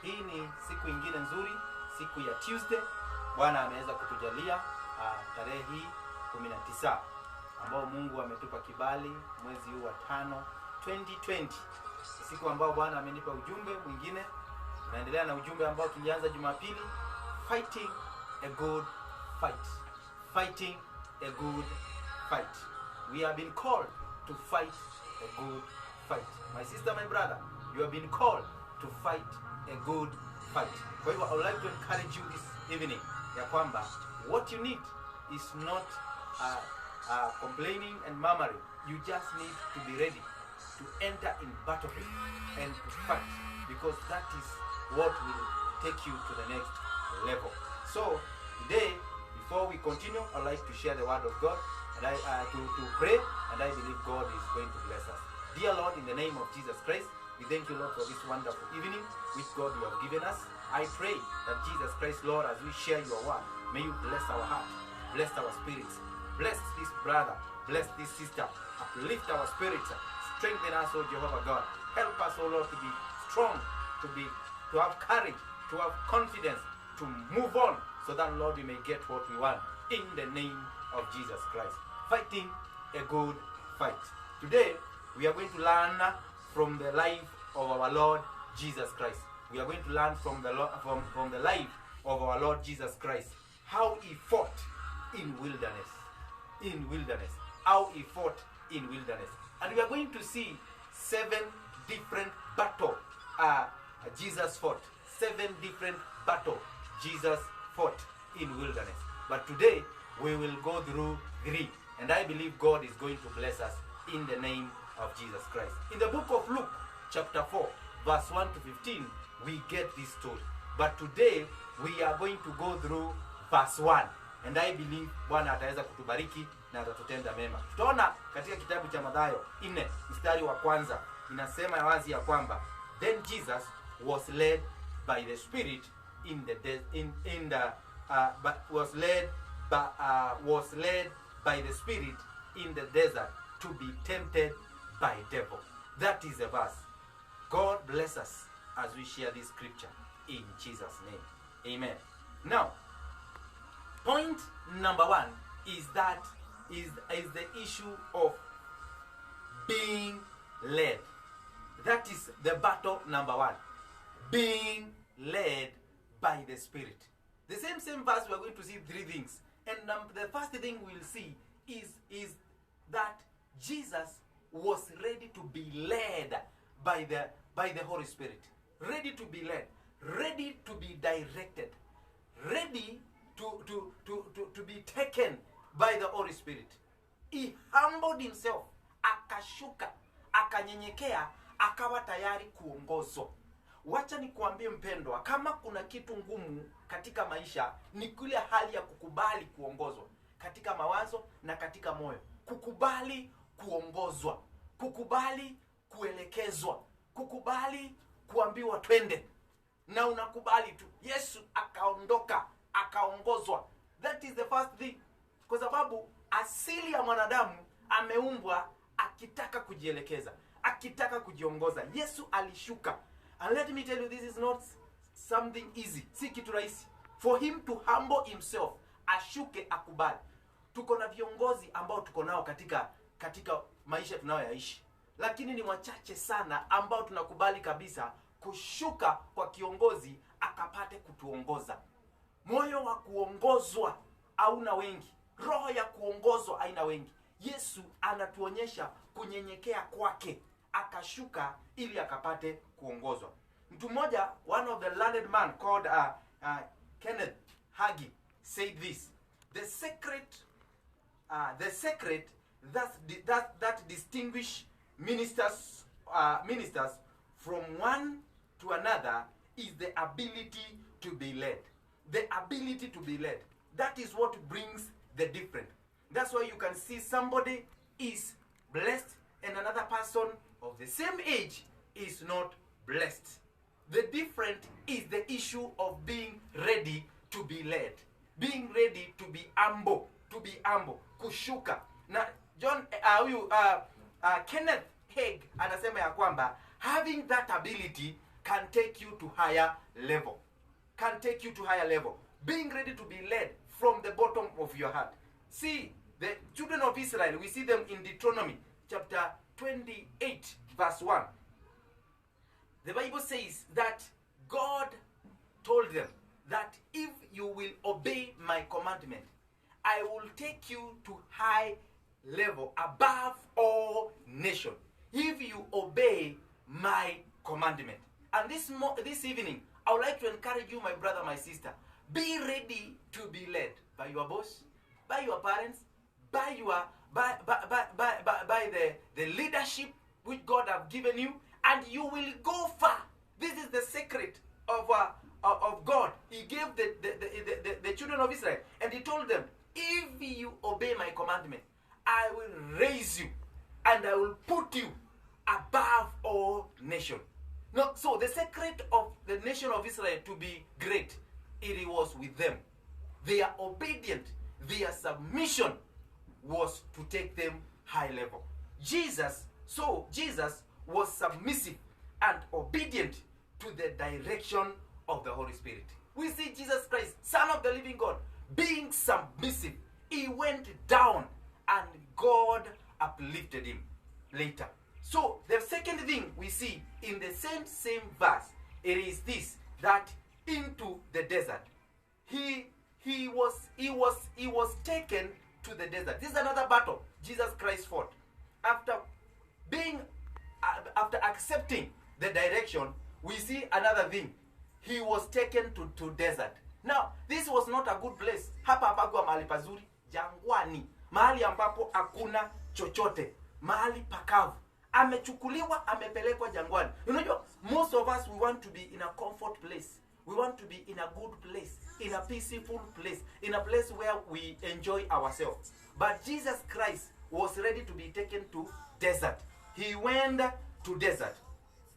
Hii ni siku ingine nzuri, siku ya Tuesday. Bwana ameweza kutujalia tarehe hii 19 ambao Mungu ametupa kibali mwezi huu wa 5 2020. Siku ambao Bwana amenipa ujumbe mwingine. Naendelea na ujumbe ambao tulianza Jumapili, fighting a good fight. Fighting a good fight. We have been called to fight a good fight. My sister, my brother, you have been called to fight a good fight. Kwa hivyo, I would like to encourage you this evening ya kwamba what you need is not complaining and murmuring. You just need to be ready to enter in battlefield and to fight, because that is what will take you to the next level. So today, before we continue, I'd like to share the word of God and to pray, and I believe God is going to bless us. Dear Lord, in the name of Jesus Christ, we thank you, Lord, for this wonderful evening which God you have given us. I pray that Jesus Christ, Lord, as we share your word, may you bless our heart, bless our spirits, bless this brother, bless this sister, uplift our spirits, strengthen us, O Jehovah God. Help us, O Lord, to be strong, to have courage, to have confidence, to move on, so that, Lord, we may get what we want in the name of Jesus Christ. Fighting a good fight. Today, we are going to learn from the life of our Lord Jesus Christ. We are going to learn from the life of our Lord Jesus Christ, how he fought in wilderness. How he fought in wilderness. And we are going to see 7 different battles Jesus fought. 7 different battles Jesus fought in wilderness. But today, we will go through 3. And I believe God is going to bless us in the name of Jesus Christ. In the book of Luke, chapter 4, verse 1 to 15, we get this story. But today, we are going to go through verse 1. And I believe Bwana ataweza kutubariki na atatutenda mema. Tutaona katika kitabu cha Mathayo 4 mstari wa kwanza, inasema wazi ya kwamba then Jesus was led by the Spirit was led by the Spirit in the desert to be tempted by devil. That is the verse. God bless us as we share this scripture in Jesus' name. Amen. Now, point number 1 is the issue of being led. That is the battle number 1. Being led by the Spirit. The same verse, we are going to see 3 things. And the first thing we'll see is that Jesus was ready to be led by the Holy Spirit. Ready to be led. Ready to be directed. Ready to be taken by the Holy Spirit. He humbled himself. Akashuka. Akanyenyekea. Akawa tayari kuongozwa. Wacha nikuambie mpendwa, kama kuna kitu ngumu katika maisha, ni kule hali ya kukubali kuongozwa katika mawazo na katika moyo. Kukubali kuongozwa, kukubali kuelekezwa, kukubali kuambiwa twende, na unakubali tu. Yesu akaondoka, akaongozwa. That is the first thing. Kwa sababu asili ya mwanadamu ameumbwa akitaka kujielekeza, akitaka kujiongoza. Yesu alishuka. And let me tell you, this is not something easy. Si kitu rahisi. For him to humble himself, ashuke, akubali. Tuko na viongozi ambao tuko nao katika maisha tunayoyaishi. Lakini ni wachache sana ambao tunakubali kabisa kushuka kwa kiongozi akapate kutuongoza. Moyo wa kuongozwa hauna wengi. Roho ya kuongozwa haina wengi. Yesu anatuonyesha kunyenyekea kwake. Akashuka ili akapate kuongozwa. Mtu mmoja, one of the learned man called Kenneth Hagin said this: the secret that distinguish ministers from one to another is the ability to be led. The ability to be led. That is what brings the difference. That's why you can see somebody is blessed and another person of the same age is not blessed. The difference is the issue of being ready to be led. Being ready to be humble. Kushuka. Na Kenneth Hagin anasema ya kwamba having that ability can take you to higher level. Can take you to higher level. Being ready to be led from the bottom of your heart. See, the children of Israel, we see them in Deuteronomy chapter 28, verse 1. The Bible says that God told them that if you will obey my commandment, I will take you to high level above all nations. If you obey my commandment. And this evening, I would like to encourage you, my brother, my sister, be ready to be led by your boss, by your parents, by the leadership which God have given you, and you will go far. This is the secret of God. He gave the children of Israel, and he told them, if you obey my commandment, I will raise you and I will put you above all nations. No, so the secret of the nation of Israel to be great, it was with them. Their obedience, their submission was to take them high level. Jesus was submissive and obedient to the direction of the Holy Spirit. We see Jesus Christ, Son of the living God, being submissive. He went down and God uplifted him later. So the second thing we see in the same verse, it is this, that into the desert. He was taken to the desert. This is another battle Jesus Christ fought. After accepting the direction, we see another thing. He was taken to desert. Now, this was not a good place. Hapa hapakuwa mahali pazuri, jangwani, mahali ambapo hakuna chochote, mahali pakavu. Amechukuliwa, amepelekwa jangwani. You know, most of us, we want to be in a comfort place. We want to be in a good place, in a peaceful place, in a place where we enjoy ourselves. But Jesus Christ was ready to be taken to desert. He went to desert.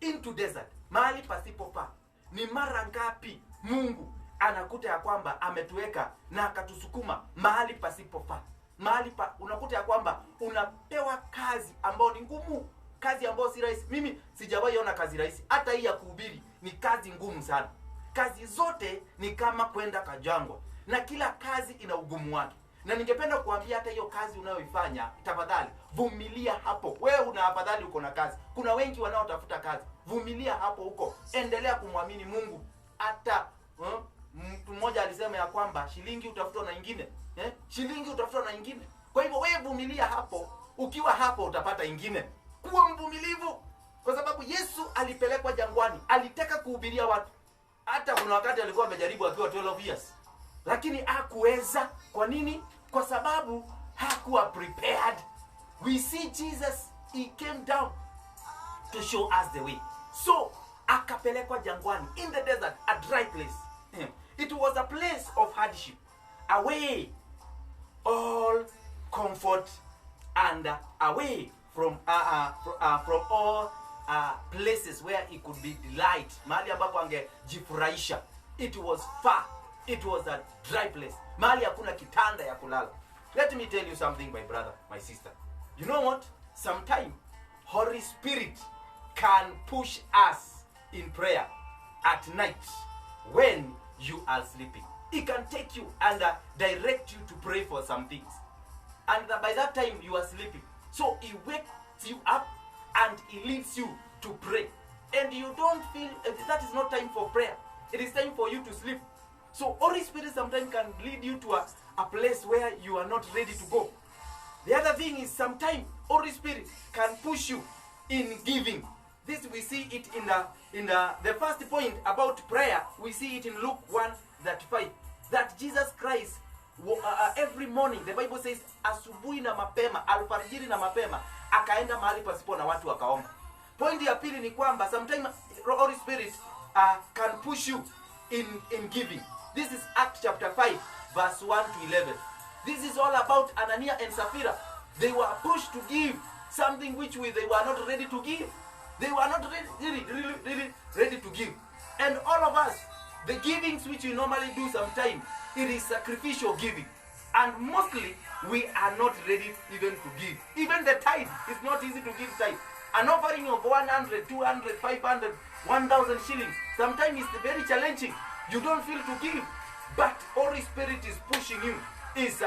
Into desert. Mahali pasipopa. Ni mara ngapi Mungu anakuta ya kwamba ametuweka na akatusukuma mahali pasipopa. Unakuta ya kwamba unapewa kazi ambayo ni ngumu, kazi ambayo si rahisi. Mimi sijawahi ona kazi rahisi. Hata hii ya kuhubiri ni kazi ngumu sana. Kazi zote ni kama kwenda kajangwa, na kila kazi ina ugumu wake. Na ningependa kuambia hata hiyo kazi unayoifanya, tafadhali vumilia hapo. Wewe una afadhali uko na kazi. Kuna wengi wanaotafuta kazi. Vumilia hapo huko. Endelea kumwamini Mungu. Hata mtu mmoja alisema ya kwamba shilingi utafutwa na ingine. Shilingi utafutwa na ingine. Kwa hivyo wewe vumilia hapo. Ukiwa hapo utapata ingine. Kuwa mvumilivu. Kwa sababu Yesu alipelekwa jangwani. Alitaka kuhubiria watu. Hata kuna wakati alikuwa amejaribu akiwa 12 years. Lakini hakuweza. Kwa nini? Kwa sababu hakuwa prepared. We see Jesus, he came down to show us the way. So, akapelekwa jangwani, in the desert, a dry place. It was a place of hardship. Away all comfort and away from all places where he could be delight. Mahali ambapo angejifurahisha. It was far. It was a dry place. Mahali hakuna kitanda ya kulala. Let me tell you something, my brother, my sister. You know what? Sometimes Holy Spirit can push us in prayer at night when you are sleeping. He can take you and direct you to pray for some things. And by that time you are sleeping. So he wakes you up and he leads you to pray. And you don't feel that is not time for prayer. It is time for you to sleep. So Holy Spirit sometimes can lead you to a place where you are not ready to go. The other thing is sometimes Holy Spirit can push you in giving. This we see it in the first point about prayer. We see it in Luke 1:35. That Jesus Christ every morning, the Bible says, asubuhi na mapema, alfajiri na mapema, akaenda mahali pasipo na watu akaomba. Point ya pili ni kwamba sometimes Holy Spirit can push you in giving. This is Acts chapter 5 verse 1 to 11. This is all about Ananias and Sapphira. They were pushed to give something which they were not ready to give. They were not really ready to give. And all of us, the givings which we normally do sometimes, it is sacrificial giving. And mostly, we are not ready even to give. Even the tithe, it's not easy to give tithe. An offering of 100, 200, 500, 1,000 shillings. Sometimes it's very challenging. You don't feel to give. But Holy Spirit is pushing you. Is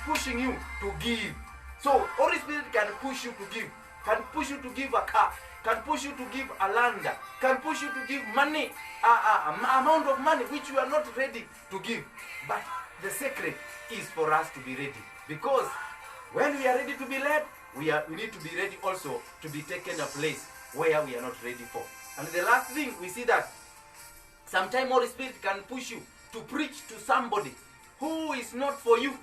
pushing you to give. So Holy Spirit can push you to give. Can push you to give a car. Can push you to give a land. Can push you to give money. Amount of money which you are not ready to give. But the secret is for us to be ready. Because when we are ready to be led, we need to be ready also to be taken a place where we are not ready for. And the last thing, we see that sometimes Holy Spirit can push you to preach to somebody who is not for you,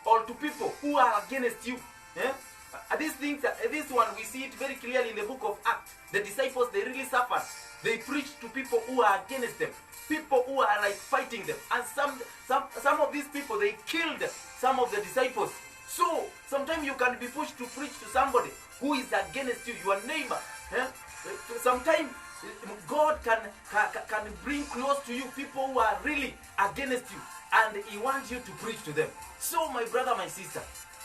or to people who are against you. These things, this one we see it very clearly in the book of Acts. The disciples, they really suffered. They preached to people who are against them, people who are like fighting them, and some of these people, they killed some of the disciples. So sometimes you can be pushed to preach to somebody who is against you, your neighbor. Sometimes God can bring close to you people who are really against you, and He wants you to preach to them. So my brother, my sister,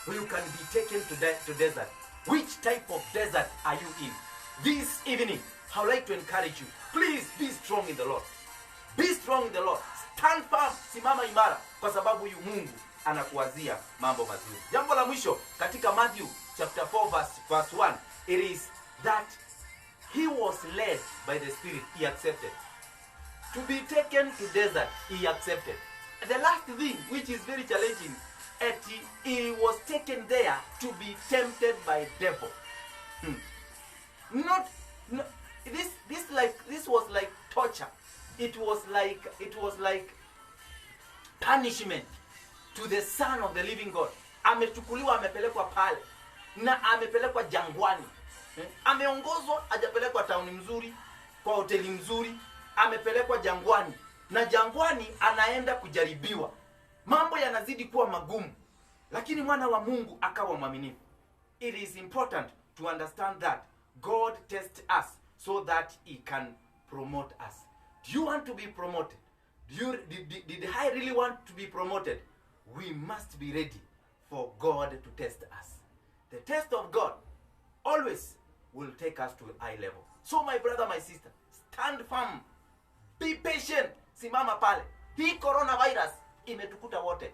you can be taken to desert. Which type of desert are you in? This evening, I would like to encourage you. Please be strong in the Lord. Be strong in the Lord. Stand firm, simama imara, kwa sababu huyu Mungu anakuwazia mambo mazuri. Jambo la mwisho katika Matthew chapter 4 verse 1, it is that he was led by the Spirit. He accepted. To be taken to desert, he accepted. The last thing, which is very challenging, he was taken there to be tempted by devil. This was like torture. It was like punishment to the Son of the living God. Amechukuliwa, amepelekwa pale na amepelekwa jangwani. Ameongozwa, hajapelekwa tauni mzuri, kwa hoteli mzuri, amepelekwa jangwani. Na jangwani anaenda kujaribiwa. Mambo yanazidi kuwa magumu, lakini mwana wa Mungu akawa mwaminifu. It is important to understand that God tests us so that He can promote us. Do you want to be promoted? Did I really want to be promoted? We must be ready for God to test us. The test of God always will take us to a high level. So my brother, my sister, stand firm. Be patient. Simama pale. Hii coronavirus imetukuta wote.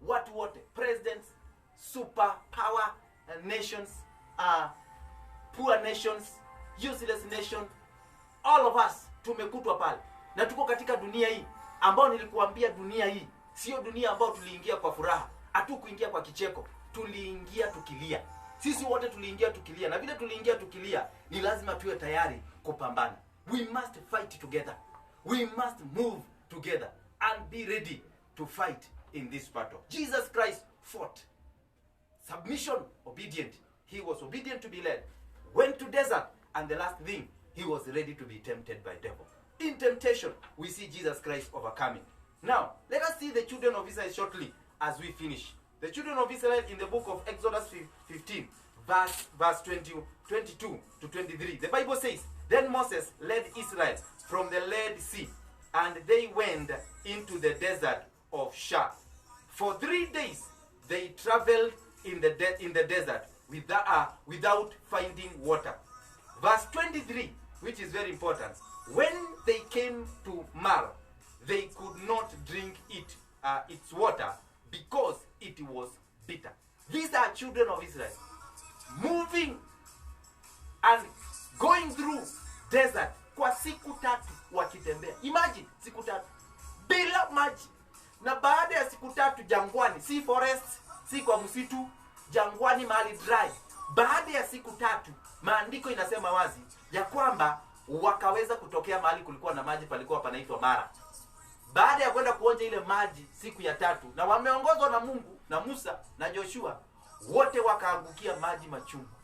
Watu wote. Presidents, superpower nations, poor nations, useless nations. All of us tumekutwa pale. Na tuko katika dunia hii ambao nilikuambia, dunia hii sio dunia ambao tuliingia kwa furaha. Hatukuingia kwa kicheko. Tuliingia tukilia. Sisi wote tuliingia tukilia. Na vile tuliingia tukilia, ni lazima tuwe tayari kupambana. We must fight together. We must move together and be ready to fight in this battle. Jesus Christ fought. Submission, obedient. He was obedient to be led. Went to desert, and the last thing, he was ready to be tempted by devil. In temptation, we see Jesus Christ overcoming. Now, let us see the children of Israel shortly as we finish. The children of Israel in the book of Exodus 15, verse 22 to 23. The Bible says, then Moses led Israel from the Red Sea, and they went into the desert of Shur. For 3 days they traveled in the desert without finding water. Verse 23, which is very important. When they came to Marah, they could not drink its water because it was bitter. These are children of Israel moving and going through desert kwa siku 3 wakitembea. Imagine siku 3 bila maji. Na baada ya siku 3 jangwani, si forest, si kwa msitu, jangwani mahali dry. Baada ya siku 3, maandiko inasema wazi ya kwamba wakaweza kutokea mahali kulikuwa na maji, palikuwa panaitwa Mara. Baada ya kwenda kuonja ile maji siku ya 3, na wameongozwa na Mungu na Musa na Joshua, wote wakaangukia maji machungu.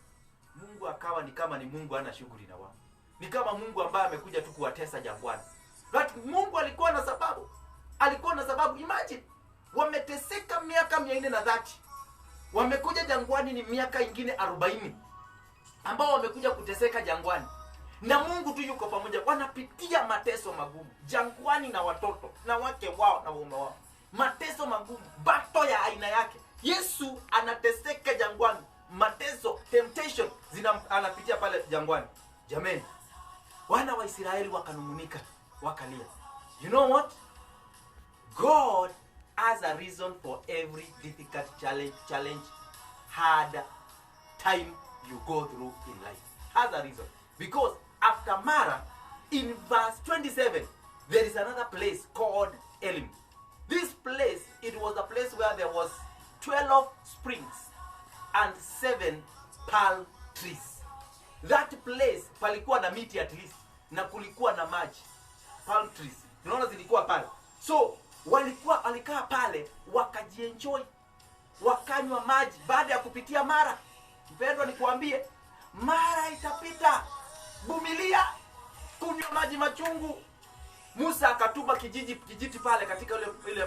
Mungu akawa ni kama ni Mungu hana shughuli na wao. Ni kama Mungu ambaye amekuja tu kuwatesa jangwani. But Mungu alikuwa na sababu. Alikuwa na sababu. Imagine, wameteseka miaka 430. Wamekuja jangwani ni miaka ingine 40. Ambao wamekuja kuteseka jangwani. Na Mungu tu yuko pamoja. Wanapitia mateso magumu jangwani, na watoto na wake wao na waume wao. Mateso magumu, bato ya aina yake. Yesu anateseka jangwani mateso, temptation anapitia pale jangwani. Jameni, wana wa Israeli wakanungunika, wakalia. You know what? God has a reason for every difficult challenge, hard time you go through in life. Has a reason. Because after Mara, in verse 27, there is another place called Elim. This place, it was a place where there was 12 springs and 7 palm trees. That place, palikuwa na miti at least, na kulikuwa na maji. Palm trees. Tunaona zilikuwa pale. So, walikaa pale, wakajienjoy, wakanywa maji baada ya kupitia Mara. Mpendwa, nikuambie, Mara itapita. Vumilia, kunywa maji machungu. Musa akatupa kijiti pale katika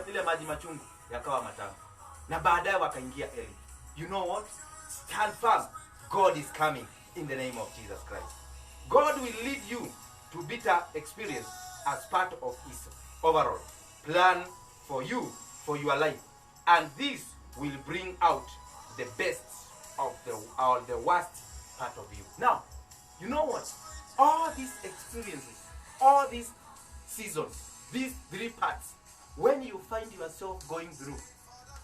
ile maji machungu, yakawa matamu. Na baadaye wakaingia Elim. You know what? Stand firm. God is coming in the name of Jesus Christ. God will lead you to bitter experience as part of his overall plan for you, for your life. And this will bring out the best of the worst part of you. Now, you know what? All these experiences, all these seasons, these 3 parts, when you find yourself going through,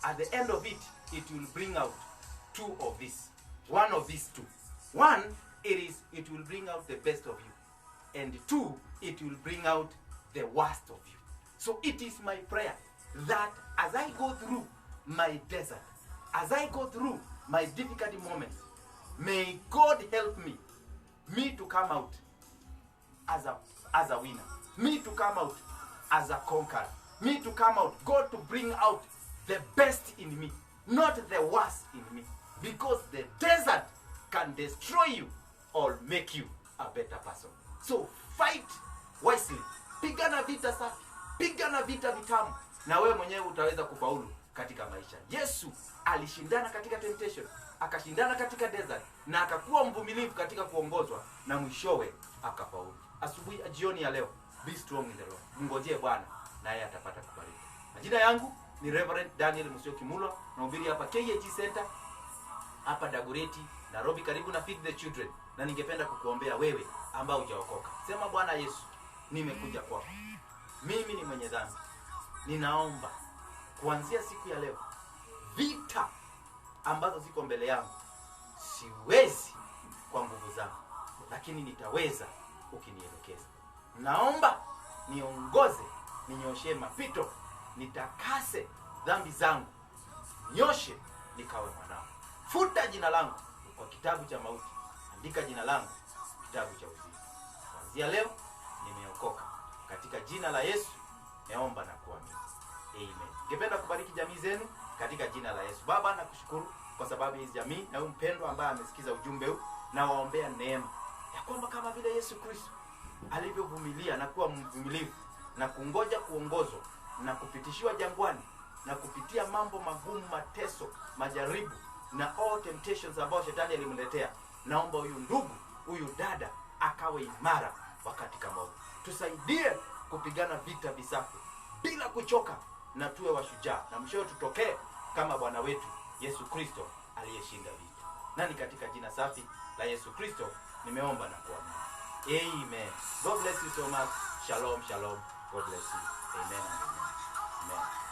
at the end of it, it will bring out 2 of these. One of these 2. One, it will bring out the best of you. And 2, it will bring out the worst of you. So it is my prayer that as I go through my desert, as I go through my difficult moments, may God help me to come out as a winner, me to come out as a conqueror, me to come out, God to bring out the best in me, not the worst in me, because the desert can destroy you or make you a better person. So fight wisely, pigana vita safi, pigana vita vitamu, na wewe mwenyewe utaweza kufaulu katika maisha. Yesu alishindana katika temptation, akashindana katika desert, na akakuwa mvumilivu katika kuongozwa, na mwishowe akafaulu. Asubuhi jioni ya leo, be strong in the Lord. Mngojee Bwana naye atapata kubariki. Majina yangu ni Reverend Daniel Musyoki Mulwa, nahubiri hapa KAG Center hapa Dagoretti, Nairobi, karibu na Feed the Children. Na ningependa kukuombea wewe ambao hujaokoka. Sema, Bwana Yesu, nimekuja kwako. Mimi ni mwenye dhambi. Ninaomba kuanzia siku ya leo, vita ambazo ziko mbele yangu siwezi kwa nguvu zangu, lakini nitaweza ukinielekeza. Naomba niongoze, ninyoshe mapito, nitakase dhambi zangu, nyoshe nikawe mwanao. Futa jina langu kwa kitabu cha mauti, andika jina langu kitabu cha uzima. Kuanzia leo nimeokoka. Katika jina la Yesu naomba na kuamini. Amen. Ningependa kubariki jamii zenu katika jina la Yesu. Baba, nakushukuru kwa sababu hizi jamii na mpendwa ambaye amesikiza ujumbe huu, na waombea neema ya kwamba kama vile Yesu Kristo alivyovumilia na kuwa mvumilivu na kungoja kuongozwa na kupitishiwa jangwani na kupitia mambo magumu, mateso, majaribu na all temptations ambao shetani alimletea, naomba huyu ndugu, huyu dada akawe imara wakati kama huu. Tusaidie kupigana vita visafi bila kuchoka, na tuwe washujaa, na mwishowe tutokee kama Bwana wetu Yesu Kristo aliyeshinda vita. Na ni katika jina safi la Yesu Kristo nimeomba na kuamini. Amen. God bless you so much. Shalom, shalom. God bless you. Amen. Amen.